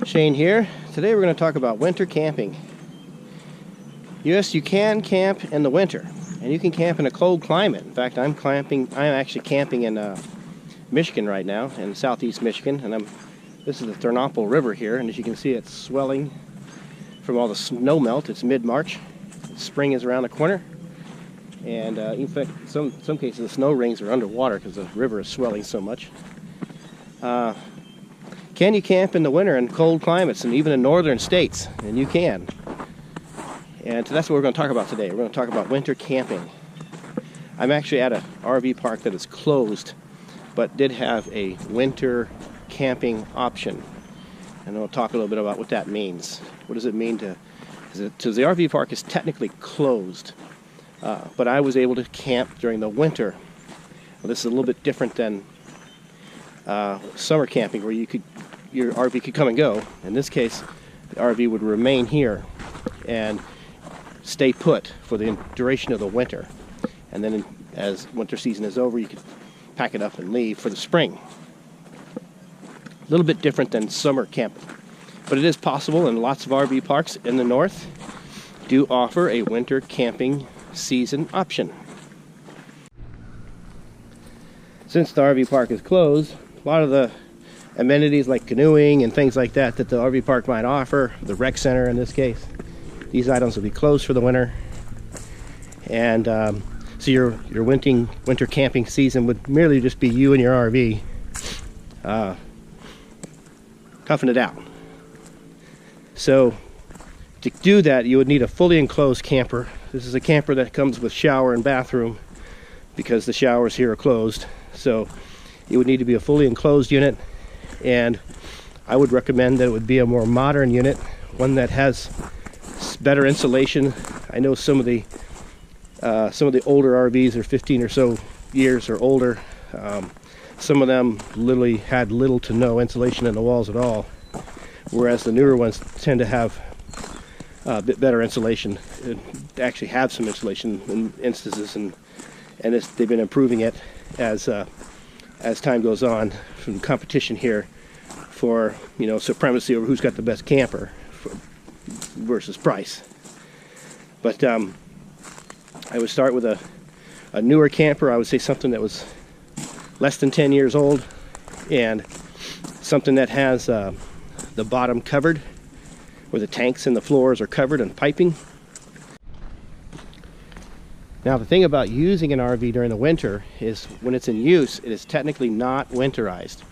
Shane here. Today we're going to talk about winter camping. Yes, you can camp in the winter, and you can camp in a cold climate. In fact, I'm actually camping in Michigan right now, in southeast Michigan, and this is the Thermopylae River here, and as you can see, it's swelling from all the snow melt. It's mid-March. Spring is around the corner, and in fact, some cases the snow rings are underwater because the river is swelling so much. Can you camp in the winter in cold climates and even in northern states? And you can. And that's what we're going to talk about today. We're going to talk about winter camping. I'm actually at an RV park that is closed, but did have a winter camping option. And we'll talk a little bit about what that means. What does it mean to the RV park is technically closed, but I was able to camp during the winter. Well, this is a little bit different than summer camping, where your RV could come and go. In this case, the RV would remain here and stay put for the duration of the winter. And then as winter season is over, you could pack it up and leave for the spring. A little bit different than summer camping, but it is possible, and lots of RV parks in the north do offer a winter camping season option. Since the RV park is closed, a lot of the amenities like canoeing and things like that the RV park might offer, the rec center in this case, these items will be closed for the winter. And so your winter camping season would merely just be you and your RV toughing it out. So to do that, you would need a fully enclosed camper. This is a camper that comes with shower and bathroom, because the showers here are closed. So it would need to be a fully enclosed unit, and I would recommend that it would be a more modern unit, one that has better insulation. I know some of the older RVs are 15 or so years or older. Some of them literally had little to no insulation in the walls at all, whereas the newer ones tend to have a bit better insulation. Actually have some insulation in instances, and they've been improving it as time goes on, from competition here for supremacy over who's got the best camper versus price. But I would start with a newer camper. I would say something that was less than 10 years old, and something that has the bottom covered, where the tanks and the floors are covered and piping. Now, the thing about using an RV during the winter is when it's in use, it is technically not winterized.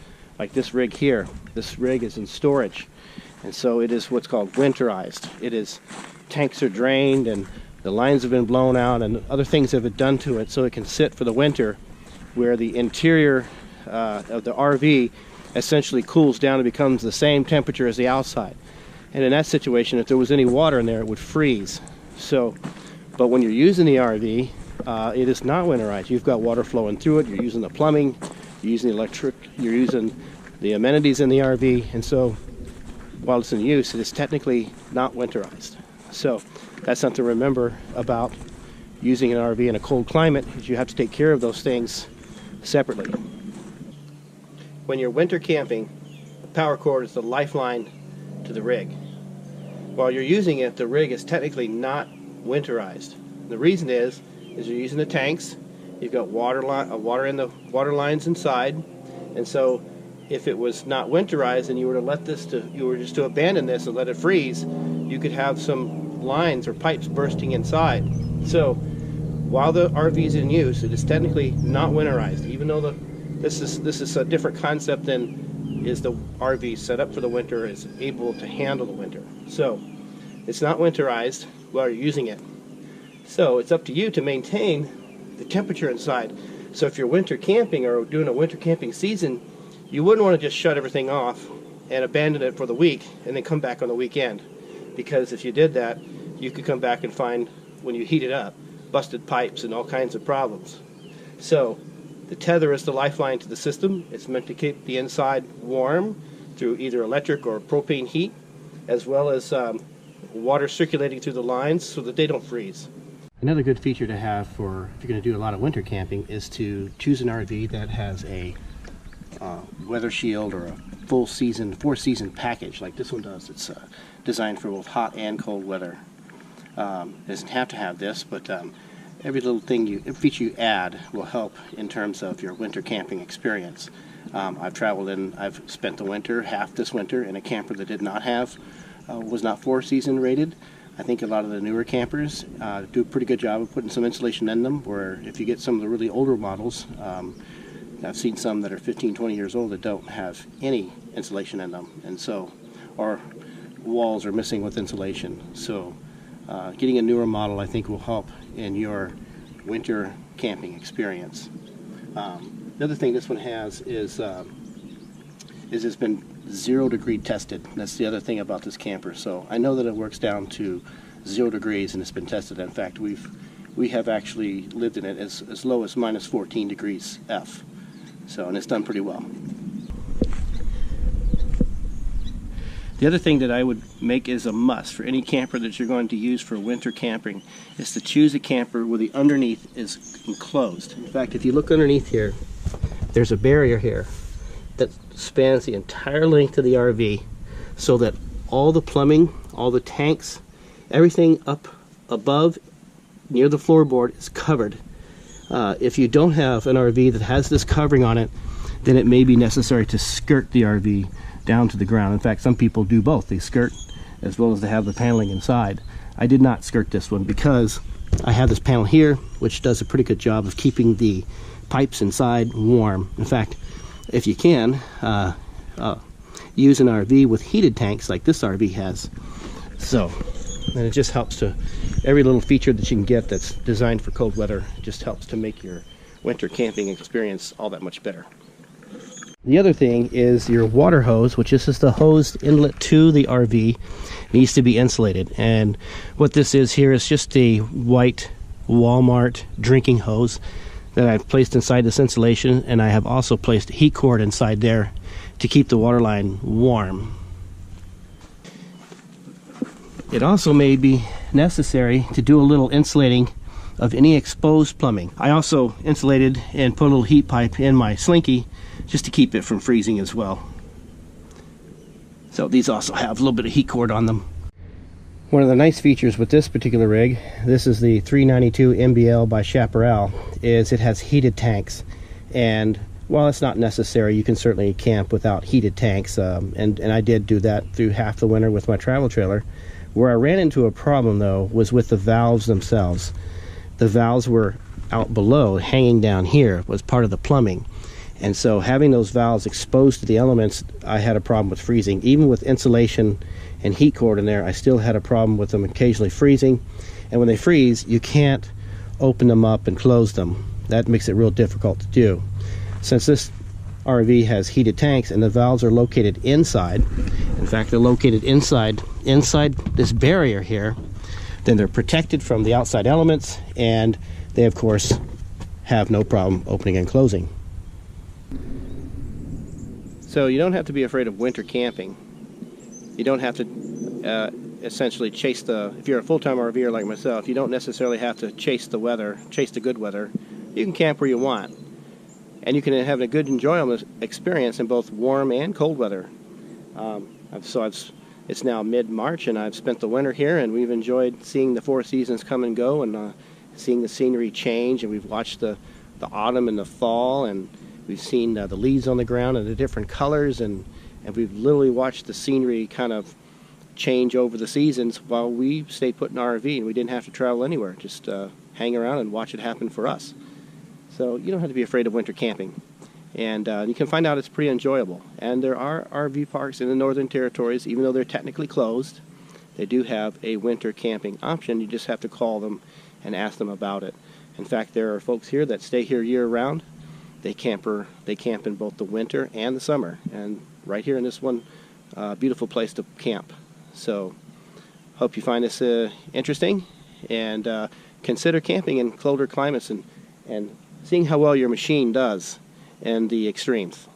Like this rig here, this rig is in storage, and so it is what's called winterized. It is, tanks are drained and the lines have been blown out and other things have been done to it so it can sit for the winter, where the interior of the RV essentially cools down and becomes the same temperature as the outside. And in that situation, if there was any water in there, it would freeze. But when you're using the RV, it is not winterized. You've got water flowing through it, you're using the plumbing, you're using the electric, you're using the amenities in the RV, and so while it's in use, it is technically not winterized. So that's something to remember about using an RV in a cold climate, is you have to take care of those things separately. When you're winter camping, the power cord is the lifeline to the rig. While you're using it, the rig is technically not winterized. The reason is you're using the tanks. You've got water in the water lines inside, and so if it was not winterized and you were just to abandon this and let it freeze, you could have some lines or pipes bursting inside. So while the RV is in use, it is technically not winterized, even though this is a different concept than is the RV set up for the winter, is able to handle the winter. So it's not winterized while you're using it. So it's up to you to maintain the temperature inside. So if you're winter camping or doing a winter camping season, you wouldn't want to just shut everything off and abandon it for the week and then come back on the weekend. Because if you did that, you could come back and find, when you heat it up, busted pipes and all kinds of problems. So the tether is the lifeline to the system. It's meant to keep the inside warm through either electric or propane heat, as well as water circulating through the lines so that they don't freeze. Another good feature to have for if you're going to do a lot of winter camping is to choose an RV that has a weather shield or a full season, 4-season package like this one does. It's designed for both hot and cold weather. It doesn't have to have this, but every little thing every feature you add will help in terms of your winter camping experience. I've spent the winter, half this winter, in a camper that did not have, was not 4-season rated. I think a lot of the newer campers do a pretty good job of putting some insulation in them, where if you get some of the really older models, I've seen some that are 15, 20 years old that don't have any insulation in them, and so, or walls are missing with insulation. So getting a newer model, I think, will help in your winter camping experience. The other thing this one has is it's been 0-degree tested. That's the other thing about this camper. So I know that it works down to 0 degrees and it's been tested. In fact, we have actually lived in it as low as minus 14 degrees F. So, and it's done pretty well. The other thing that I would make is a must for any camper that you're going to use for winter camping is to choose a camper where the underneath is enclosed. In fact, if you look underneath here, there's a barrier here that spans the entire length of the RV, so that all the plumbing, all the tanks, everything up above near the floorboard is covered. If you don't have an RV that has this covering on it, then it may be necessary to skirt the RV down to the ground. In fact, some people do both. They skirt as well as they have the paneling inside. I did not skirt this one because I have this panel here, which does a pretty good job of keeping the pipes inside warm. In fact, if you can, use an RV with heated tanks like this RV has. So, and it just helps to, every little feature that you can get that's designed for cold weather just helps to make your winter camping experience all that much better. The other thing is your water hose, which is just the hose inlet to the RV, needs to be insulated. And what this is here is just a white Walmart drinking hose that I've placed inside this insulation, and I have also placed a heat cord inside there to keep the water line warm. It also may be necessary to do a little insulating of any exposed plumbing. I also insulated and put a little heat pipe in my slinky just to keep it from freezing as well. So these also have a little bit of heat cord on them. One of the nice features with this particular rig, this is the 392 MBL by Chaparral, is it has heated tanks. And while it's not necessary, you can certainly camp without heated tanks. And I did do that through half the winter with my travel trailer. Where I ran into a problem, though, was with the valves themselves. The valves were out below, hanging down here, was part of the plumbing. And so having those valves exposed to the elements, I had a problem with freezing. Even with insulation and heat cord in there, I still had a problem with them occasionally freezing. And when they freeze, you can't open them up and close them. That makes it real difficult to do. Since this RV has heated tanks and the valves are located inside, in fact, they're located inside this barrier here, then they're protected from the outside elements, and they, of course, have no problem opening and closing. So you don't have to be afraid of winter camping. You don't have to essentially chase if you're a full-time RVer like myself, you don't necessarily have to chase the weather, chase the good weather. You can camp where you want. And you can have a good, enjoyable experience in both warm and cold weather. It's now mid-March, and I've spent the winter here, and we've enjoyed seeing the 4 seasons come and go, and seeing the scenery change, and we've watched the autumn and the fall, and we've seen the leaves on the ground and the different colors, and we've literally watched the scenery kind of change over the seasons while we stayed put in our RV, and we didn't have to travel anywhere, just hang around and watch it happen for us. So you don't have to be afraid of winter camping. And you can find out it's pretty enjoyable. And there are RV parks in the Northern Territories, even though they're technically closed, they do have a winter camping option. You just have to call them and ask them about it. In fact, there are folks here that stay here year-round. They camp in both the winter and the summer. And right here in this one, beautiful place to camp. So hope you find this interesting, and consider camping in colder climates and seeing how well your machine does in the extremes.